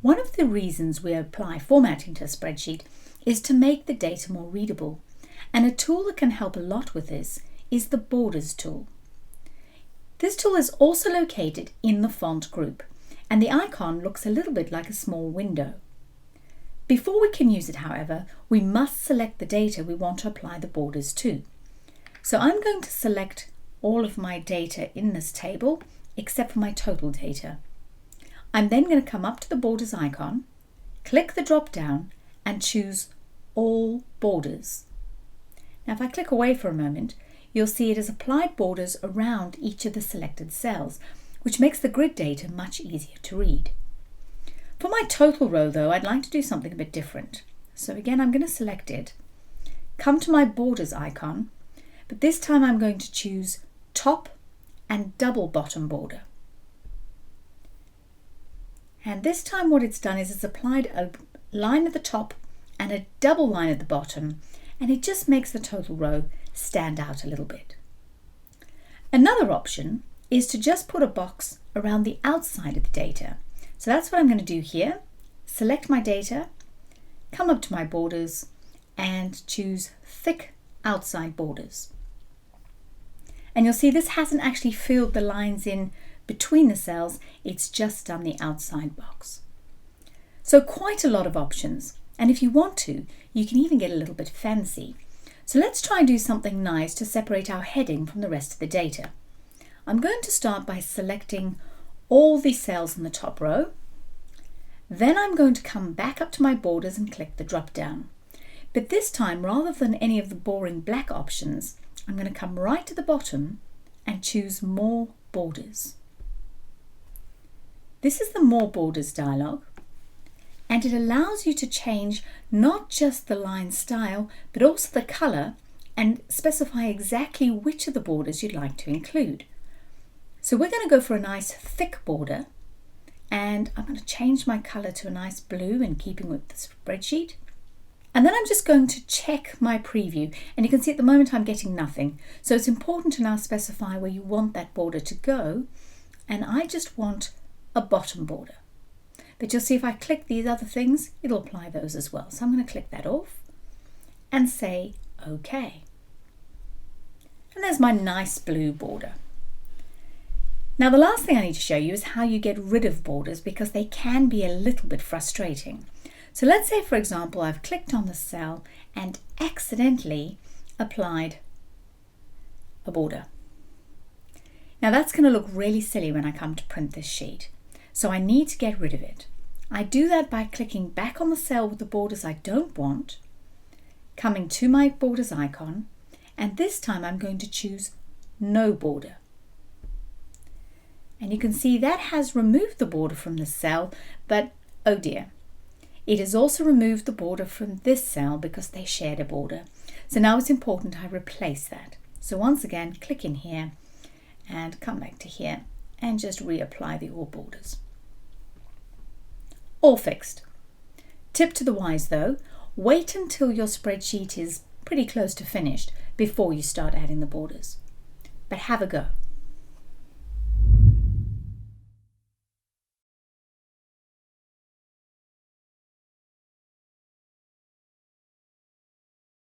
One of the reasons we apply formatting to a spreadsheet is to make the data more readable, and a tool that can help a lot with this is the Borders tool. This tool is also located in the font group, and the icon looks a little bit like a small window. Before we can use it, however, we must select the data we want to apply the borders to. So I'm going to select all of my data in this table except for my total data. I'm then going to come up to the borders icon, click the drop down and choose all borders. Now if I click away for a moment, you'll see it has applied borders around each of the selected cells, which makes the grid data much easier to read. For my total row though, I'd like to do something a bit different. So again, I'm going to select it, come to my borders icon, but this time I'm going to choose top and double bottom border. And this time what it's done is it's applied a line at the top and a double line at the bottom, and it just makes the total row stand out a little bit. Another option is to just put a box around the outside of the data. So that's what I'm going to do here. Select my data, come up to my borders and choose thick outside borders. And you'll see this hasn't actually filled the lines in between the cells, it's just done the outside box. So quite a lot of options, and if you want to, you can even get a little bit fancy. So let's try and do something nice to separate our heading from the rest of the data. I'm going to start by selecting all the cells in the top row. Then I'm going to come back up to my borders and click the drop down. But this time, rather than any of the boring black options, I'm going to come right to the bottom and choose More Borders. This is the More Borders dialog, and it allows you to change not just the line style, but also the color and specify exactly which of the borders you'd like to include. So we're going to go for a nice thick border, and I'm going to change my color to a nice blue in keeping with the spreadsheet. And then I'm just going to check my preview, and you can see at the moment I'm getting nothing. So it's important to now specify where you want that border to go, and I just want a bottom border. But you'll see if I click these other things, it'll apply those as well. So I'm going to click that off and say OK. And there's my nice blue border. Now the last thing I need to show you is how you get rid of borders, because they can be a little bit frustrating. So let's say, for example, I've clicked on the cell and accidentally applied a border. Now that's going to look really silly when I come to print this sheet. So I need to get rid of it. I do that by clicking back on the cell with the borders I don't want, coming to my borders icon, and this time I'm going to choose No Border. And you can see that has removed the border from the cell, but oh dear. It has also removed the border from this cell because they shared a border. So now it's important I replace that. So once again, click in here and come back to here and just reapply the all borders. All fixed. Tip to the wise though, wait until your spreadsheet is pretty close to finished before you start adding the borders. But have a go.